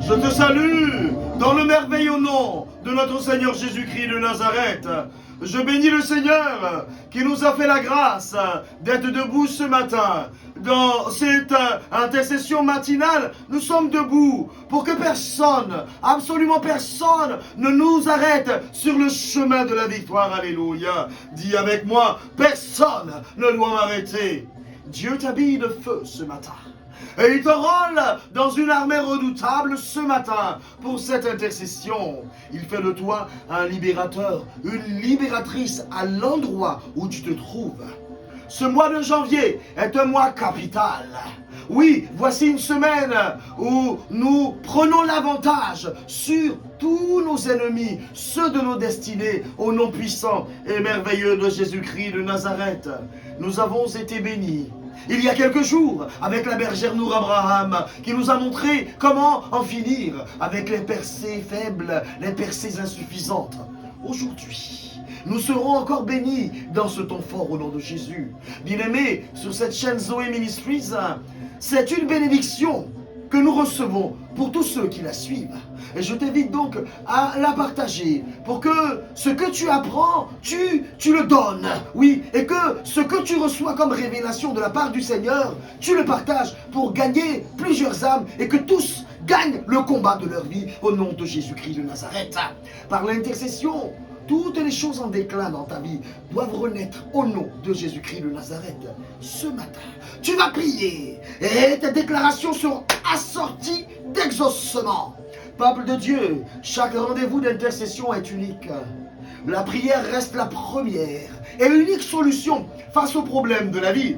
Je te salue dans le merveilleux nom de notre Seigneur Jésus-Christ de Nazareth. Je bénis le Seigneur qui nous a fait la grâce d'être debout ce matin. Dans cette intercession matinale, nous sommes debout pour que personne, absolument personne, ne nous arrête sur le chemin de la victoire. Alléluia. Dis avec moi, personne ne doit m'arrêter. Dieu t'habille de feu ce matin. Et il t'enrôle dans une armée redoutable ce matin pour cette intercession. Il fait de toi un libérateur, une libératrice à l'endroit où tu te trouves. Ce mois de janvier est un mois capital. Oui, voici une semaine où nous prenons l'avantage sur tous nos ennemis, ceux de nos destinées, au nom puissant et merveilleux de Jésus-Christ de Nazareth. Nous avons été bénis. Il y a quelques jours, avec la bergère Nour Abraham, qui nous a montré comment en finir avec les percées faibles, les percées insuffisantes. Aujourd'hui, nous serons encore bénis dans ce temps fort au nom de Jésus. Bien-aimés, sur cette chaîne Zoé Ministries, c'est une bénédiction que nous recevons pour tous ceux qui la suivent. Et je t'invite donc à la partager pour que ce que tu apprends, tu le donnes. Oui, et que ce que tu reçois comme révélation de la part du Seigneur, tu le partages pour gagner plusieurs âmes et que tous gagnent le combat de leur vie au nom de Jésus-Christ de Nazareth. Par l'intercession, toutes les choses en déclin dans ta vie doivent renaître au nom de Jésus-Christ de Nazareth. Ce matin, tu vas prier et tes déclarations seront assorties d'exaucement. Peuple de Dieu, chaque rendez-vous d'intercession est unique. La prière reste la première et unique solution face aux problèmes de la vie.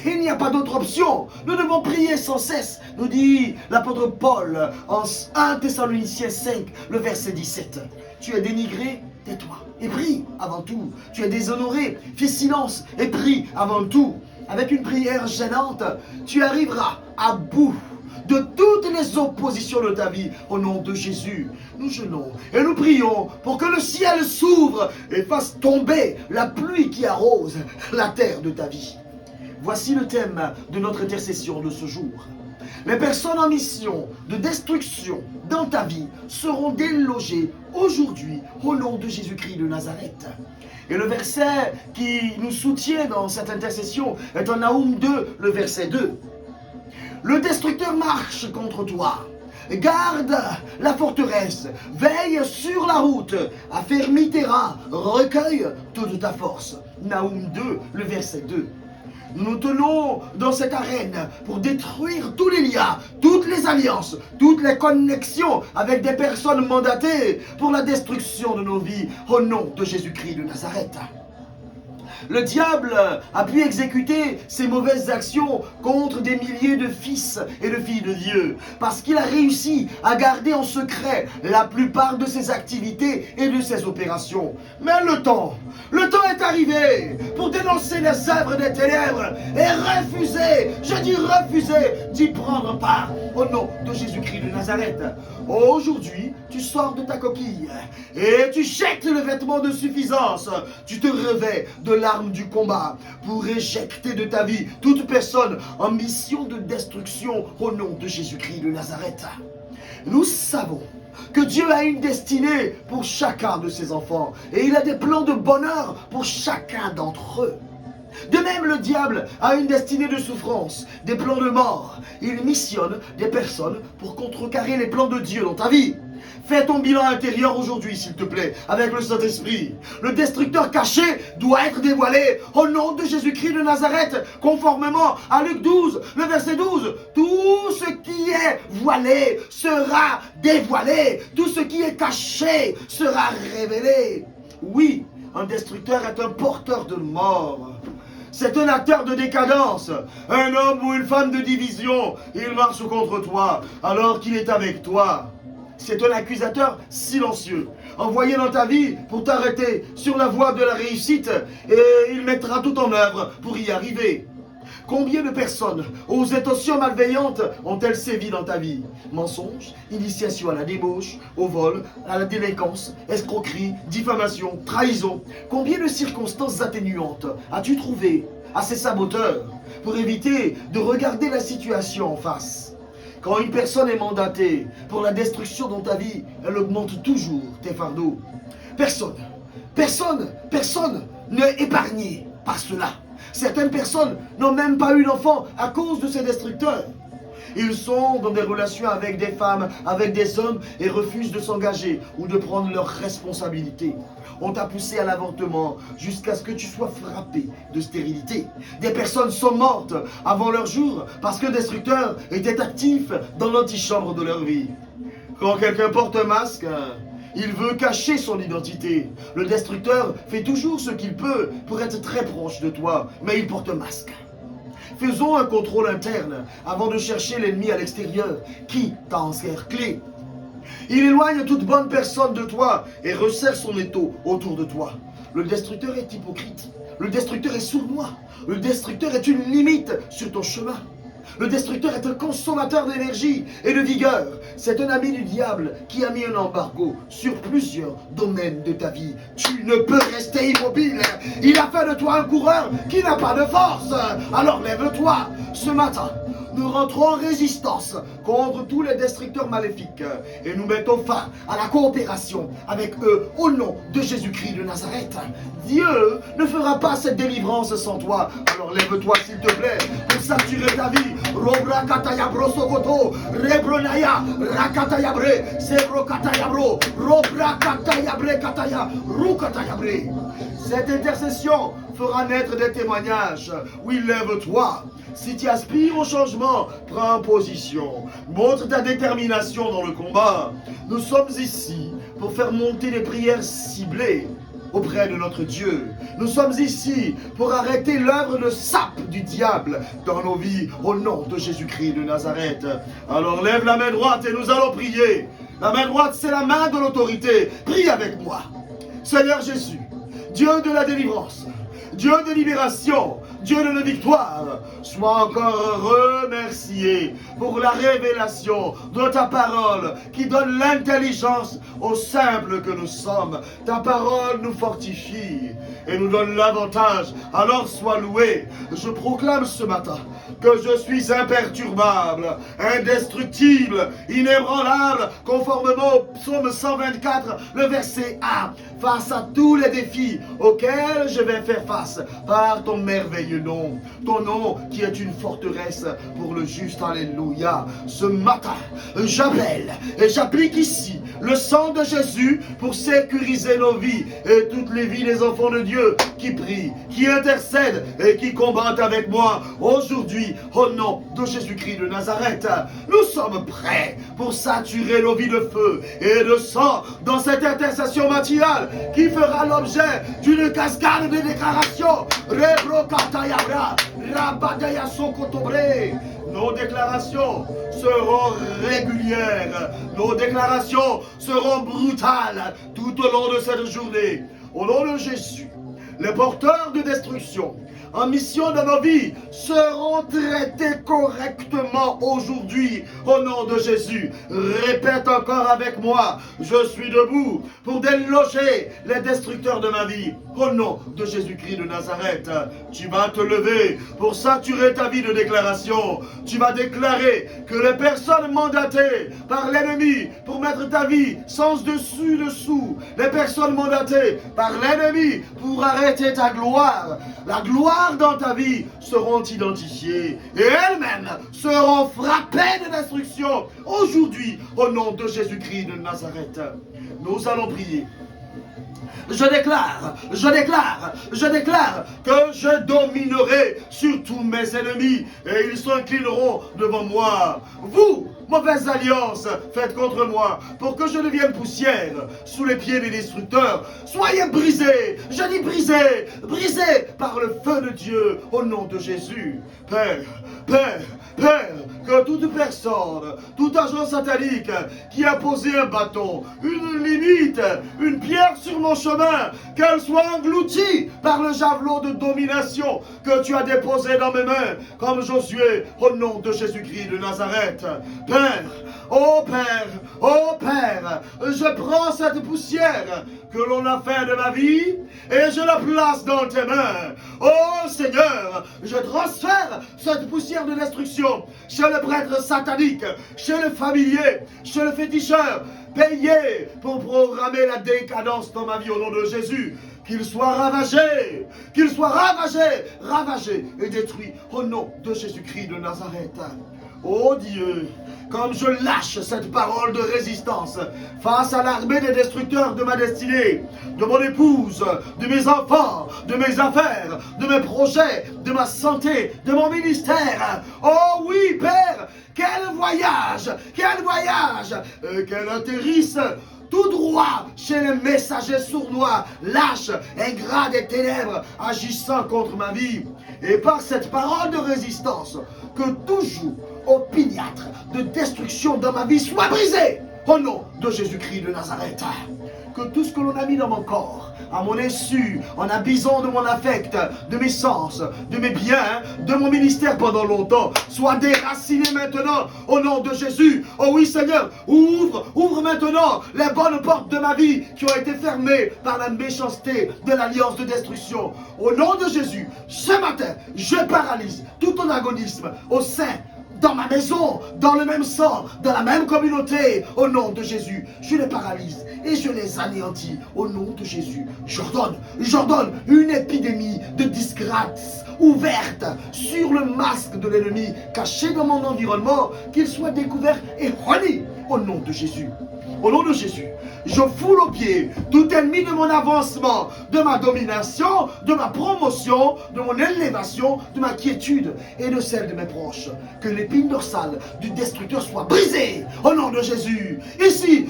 Il n'y a pas d'autre option. Nous devons prier sans cesse, nous dit l'apôtre Paul en 1 Thessaloniciens 5, le verset 17. Tu es dénigré, tais-toi et prie avant tout. Tu es déshonoré, fais silence et prie avant tout. Avec une prière gênante, tu arriveras à bout de toutes les oppositions de ta vie au nom de Jésus. Nous jeûnons et nous prions pour que le ciel s'ouvre et fasse tomber la pluie qui arrose la terre de ta vie. Voici le thème de notre intercession de ce jour. Les personnes en mission de destruction dans ta vie seront délogées aujourd'hui au nom de Jésus-Christ de Nazareth. Et le verset qui nous soutient dans cette intercession est en Naoum 2, le verset 2. Le destructeur marche contre toi. Garde la forteresse, veille sur la route, affermis tes reins, recueille toute ta force. Naoum 2, le verset 2. Nous tenons dans cette arène pour détruire tous les liens, toutes les alliances, toutes les connexions avec des personnes mandatées pour la destruction de nos vies au nom de Jésus-Christ de Nazareth. Le diable a pu exécuter ses mauvaises actions contre des milliers de fils et de filles de Dieu parce qu'il a réussi à garder en secret la plupart de ses activités et de ses opérations. Mais le temps est arrivé pour dénoncer les œuvres des ténèbres et refuser, je dis refuser, d'y prendre part au nom de Jésus-Christ de Nazareth. Aujourd'hui, tu sors de ta coquille et tu jettes le vêtement de suffisance. Tu te revêts de l'arme du combat pour éjecter de ta vie toute personne en mission de destruction au nom de Jésus-Christ de Nazareth. Nous savons que Dieu a une destinée pour chacun de ses enfants et il a des plans de bonheur pour chacun d'entre eux. De même, le diable a une destinée de souffrance, des plans de mort. Il missionne des personnes pour contrecarrer les plans de Dieu dans ta vie. Fais ton bilan intérieur aujourd'hui, s'il te plaît, avec le Saint-Esprit. Le destructeur caché doit être dévoilé au nom de Jésus-Christ de Nazareth, conformément à Luc 12, le verset 12. Tout ce qui est voilé sera dévoilé. Tout ce qui est caché sera révélé. Oui, un destructeur est un porteur de mort. C'est un acteur de décadence, un homme ou une femme de division. Il marche contre toi alors qu'il est avec toi. C'est un accusateur silencieux, envoyé dans ta vie pour t'arrêter sur la voie de la réussite et il mettra tout en œuvre pour y arriver. Combien de personnes aux intentions malveillantes ont-elles sévi dans ta vie? Mensonges, initiation à la débauche, au vol, à la délinquance, escroquerie, diffamation, trahison. Combien de circonstances atténuantes as-tu trouvé à ces saboteurs pour éviter de regarder la situation en face? Quand une personne est mandatée pour la destruction dans ta vie, elle augmente toujours tes fardeaux. Personne n'est épargné par cela. Certaines personnes n'ont même pas eu d'enfant à cause de ces destructeurs. Ils sont dans des relations avec des femmes, avec des hommes et refusent de s'engager ou de prendre leurs responsabilités. On t'a poussé à l'avortement jusqu'à ce que tu sois frappé de stérilité. Des personnes sont mortes avant leur jour parce que le destructeur était actif dans l'antichambre de leur vie. Quand quelqu'un porte un masque, il veut cacher son identité. Le destructeur fait toujours ce qu'il peut pour être très proche de toi, mais il porte un masque. Faisons un contrôle interne avant de chercher l'ennemi à l'extérieur qui t'a encerclé. Il éloigne toute bonne personne de toi et resserre son étau autour de toi. Le destructeur est hypocrite. Le destructeur est sournois. Le destructeur est une limite sur ton chemin. Le destructeur est un consommateur d'énergie et de vigueur. C'est un ami du diable qui a mis un embargo sur plusieurs domaines de ta vie. Tu ne peux rester immobile. Il a fait de toi un coureur qui n'a pas de force. Alors lève-toi ce matin. Nous rentrons en résistance contre tous les destructeurs maléfiques et nous mettons fin à la coopération avec eux au nom de Jésus-Christ de Nazareth. Dieu ne fera pas cette délivrance sans toi. Alors lève-toi s'il te plaît pour saturer ta vie. Robra kataya brosokoto, rebronaya, rakataya bre, sebro kataya bro, robra kataya bre kataya, rukataya bre. Cette intercession fera naître des témoignages. Oui, lève-toi. Si tu aspires au changement, prends position. Montre ta détermination dans le combat. Nous sommes ici pour faire monter des prières ciblées auprès de notre Dieu. Nous sommes ici pour arrêter l'œuvre de sape du diable dans nos vies au nom de Jésus-Christ de Nazareth. Alors lève la main droite et nous allons prier. La main droite, c'est la main de l'autorité. Prie avec moi. Seigneur Jésus, Dieu de la délivrance, Dieu de libération, Dieu de la victoire, sois encore remercié pour la révélation de ta parole qui donne l'intelligence aux simples que nous sommes. Ta parole nous fortifie et nous donne l'avantage. Alors sois loué. Je proclame ce matin que je suis imperturbable, indestructible, inébranlable, conformément au psaume 124, le verset 1, face à tous les défis auxquels je vais faire face par ton merveilleux nom, ton nom qui est une forteresse pour le juste. Alléluia. Ce matin, j'appelle et j'applique ici le sang de Jésus pour sécuriser nos vies et toutes les vies des enfants de Dieu qui prient, qui intercèdent et qui combattent avec moi aujourd'hui au nom de Jésus-Christ de Nazareth. Nous sommes prêts pour saturer nos vies de feu et de sang dans cette intercession matinale qui fera l'objet d'une cascade de déclarations. Nos déclarations seront régulières, nos déclarations seront brutales tout au long de cette journée. Au nom de Jésus, les porteurs de destruction en mission dans nos vies seront traités correctement aujourd'hui au nom de Jésus. Répète encore avec moi, je suis debout pour déloger les destructeurs de ma vie au nom de Jésus-Christ de Nazareth. Tu vas te lever pour saturer ta vie de déclaration. Tu vas déclarer que les personnes mandatées par l'ennemi pour mettre ta vie sens dessus-dessous, les personnes mandatées par l'ennemi pour arrêter ta gloire, la gloire dans ta vie seront identifiées et elles-mêmes seront frappées de destruction aujourd'hui au nom de Jésus-Christ de Nazareth. Nous allons prier. Je déclare que je dominerai sur tous mes ennemis et ils s'inclineront devant moi. Vous, mauvaise alliance faite contre moi pour que je devienne poussière sous les pieds des destructeurs, soyez brisés, je dis brisés, brisés par le feu de Dieu au nom de Jésus. Père, que toute personne, tout agent satanique qui a posé un bâton, une limite, une pierre sur mon chemin, qu'elle soit engloutie par le javelot de domination que tu as déposé dans mes mains, comme Josué, au nom de Jésus-Christ de Nazareth. Père, oh Père, je prends cette poussière que l'on a fait de ma vie et je la place dans tes mains. Oh Seigneur, je transfère cette poussière de destruction chez le prêtre satanique, chez le familier, chez le féticheur, payé pour programmer la décadence dans ma vie au nom de Jésus. Qu'il soit ravagé, ravagé et détruit au nom de Jésus-Christ de Nazareth. Oh Dieu, comme je lâche cette parole de résistance face à l'armée des destructeurs de ma destinée, de mon épouse, de mes enfants, de mes affaires, de mes projets, de ma santé, de mon ministère. Oh oui, Père, quel voyage, qu'elle atterrisse tout droit chez les messagers sournois, lâches, ingrats des ténèbres, agissant contre ma vie. Et par cette parole de résistance, que tout joug opiniâtre de destruction dans ma vie soit brisé au nom de Jésus-Christ de Nazareth. Que tout ce que l'on a mis dans mon corps, à mon insu, en abusant de mon affect, de mes sens, de mes biens, de mon ministère pendant longtemps, soit déraciné maintenant au nom de Jésus. Oh oui Seigneur, ouvre maintenant les bonnes portes de ma vie qui ont été fermées par la méchanceté de l'alliance de destruction. Au nom de Jésus, ce matin, je paralyse tout antagonisme au sein, dans ma maison, dans le même sang, dans la même communauté, au nom de Jésus. Je les paralyse et je les anéantis au nom de Jésus. J'ordonne une épidémie de disgrâce ouverte sur le masque de l'ennemi caché dans mon environnement, qu'il soit découvert et renié au nom de Jésus. Au nom de Jésus, je foule aux pieds tout ennemi de mon avancement, de ma domination, de ma promotion, de mon élévation, de ma quiétude et de celle de mes proches. Que l'épine dorsale du destructeur soit brisée au nom de Jésus. Ici,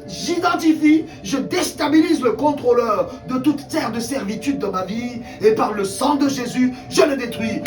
j'identifie, je déstabilise le contrôleur de toute terre de servitude dans ma vie et par le sang de Jésus, je le détruis.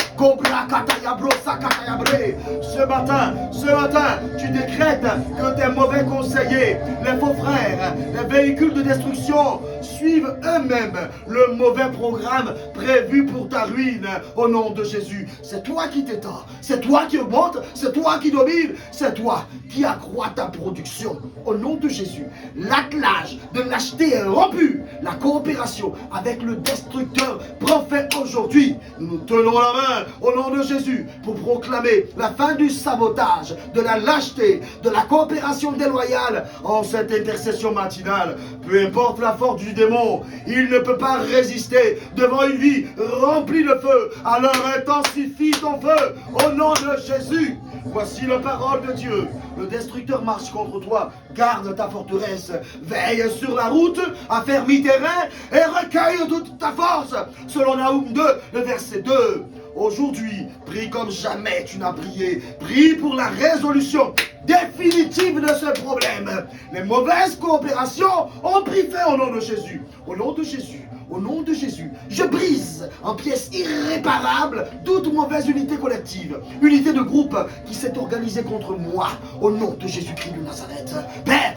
Ce matin, tu décrètes que tes mauvais conseillers, les faux frères, les véhicules de destruction suivent eux-mêmes le mauvais programme prévu pour ta ruine au nom de Jésus. C'est toi qui t'étends, c'est toi qui augmente, c'est toi qui domine, c'est toi qui accroît ta production. Au nom de Jésus, l'attelage de l'acheter est rompu. La coopération avec le destructeur prend fin aujourd'hui. Nous nous tenons la main au nom de Jésus pour proclamer la fin du sabotage, de la lâcheté, de la coopération déloyale en cette intercession matinale. Peu importe la force du démon, il ne peut pas résister devant une vie remplie de feu. Alors intensifie ton feu au nom de Jésus. Voici la parole de Dieu. Le destructeur marche contre toi. Garde ta forteresse. Veille sur la route, affermis tes reins et recueille toute ta force. Selon Naoum 2, le verset 2. Aujourd'hui, prie comme jamais tu n'as prié. Prie pour la résolution définitive de ce problème. Les mauvaises coopérations ont pris fin au nom de Jésus. Au nom de Jésus. Au nom de Jésus, je brise en pièces irréparables toute mauvaise unité collective, unité de groupe qui s'est organisée contre moi. Au nom de Jésus-Christ de Nazareth. Père,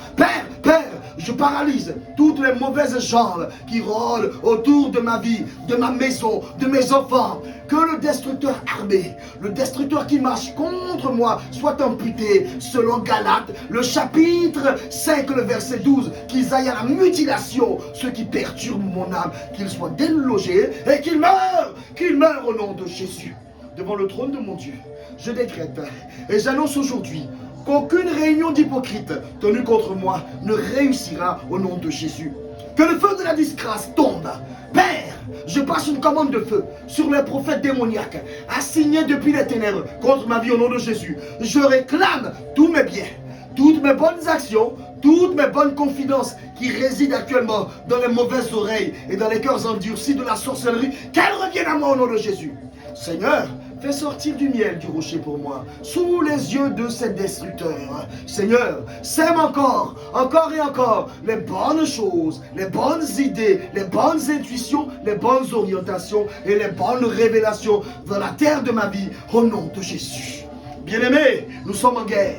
je paralyse toutes les mauvaises jambes qui rôlent autour de ma vie, de ma maison, de mes enfants. Que le destructeur armé, le destructeur qui marche contre moi soit amputé selon Galates, le chapitre 5, le verset 12, qu'ils aillent à la mutilation, ceux qui perturbent mon âme, qu'ils soient délogés et qu'ils meurent au nom de Jésus. Devant le trône de mon Dieu, je décrète et j'annonce aujourd'hui qu'aucune réunion d'hypocrites tenue contre moi ne réussira au nom de Jésus. Que le feu de la disgrâce tombe. Père, je passe une commande de feu sur les prophètes démoniaques assignés depuis les ténèbres contre ma vie au nom de Jésus. Je réclame tous mes biens, toutes mes bonnes actions, toutes mes bonnes confidences qui résident actuellement dans les mauvaises oreilles et dans les cœurs endurcis de la sorcellerie, qu'elles reviennent à moi au nom de Jésus. Seigneur, fais sortir du miel du rocher pour moi, sous les yeux de ces destructeurs. Seigneur, sème encore et encore, les bonnes choses, les bonnes idées, les bonnes intuitions, les bonnes orientations et les bonnes révélations dans la terre de ma vie, au nom de Jésus. Bien-aimés, nous sommes en guerre.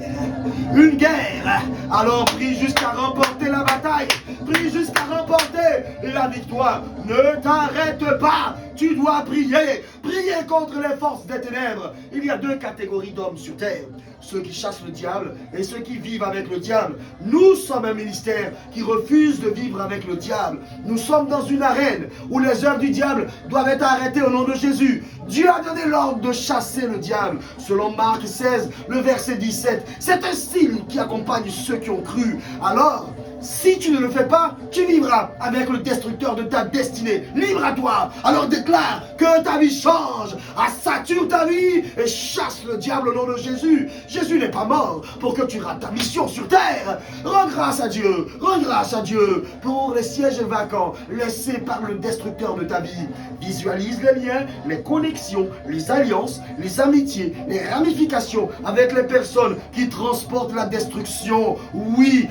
Une guerre. Alors prie jusqu'à remporter la bataille. Prie jusqu'à remporter la victoire. Ne t'arrête pas. Tu dois prier. Prier contre les forces des ténèbres. Il y a deux catégories d'hommes sur terre. ceux qui chassent le diable et ceux qui vivent avec le diable. Nous sommes un ministère qui refuse de vivre avec le diable. Nous sommes dans une arène où les œuvres du diable doivent être arrêtées au nom de Jésus. Dieu a donné l'ordre de chasser le diable. Selon Marc 16, le verset 17, c'est un style qui accompagne ceux qui ont cru. Alors, si tu ne le fais pas, tu vivras avec le destructeur de ta destinée. Libre à toi. Alors déclare que ta vie change. Sature ta vie et chasse le diable au nom de Jésus. Jésus n'est pas mort pour que tu rates ta mission sur terre. Rends grâce à Dieu. Rends grâce à Dieu pour les sièges vacants laissés par le destructeur de ta vie. Visualise les liens, les connexions, les alliances, les amitiés, les ramifications avec les personnes qui transportent la destruction. Oui,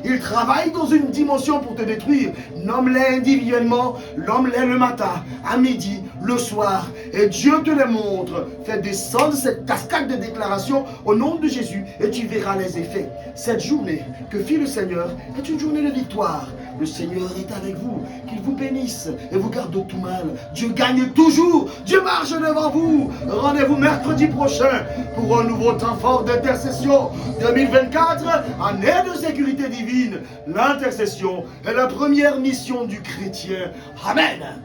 ils travaillent dans une dimension pour te détruire. Nomme-les individuellement, nomme-les le matin, à midi, le soir, et Dieu te les montre. Fais descendre cette cascade de déclarations au nom de Jésus et tu verras les effets. Cette journée que fit le Seigneur est une journée de victoire. Le Seigneur est avec vous, qu'il vous bénisse et vous garde de tout mal. Dieu gagne toujours, Dieu marche devant vous. Rendez-vous mercredi prochain pour un nouveau temps fort d'intercession. 2024, année de sécurité divine. L'intercession est la première mission du chrétien. Amen.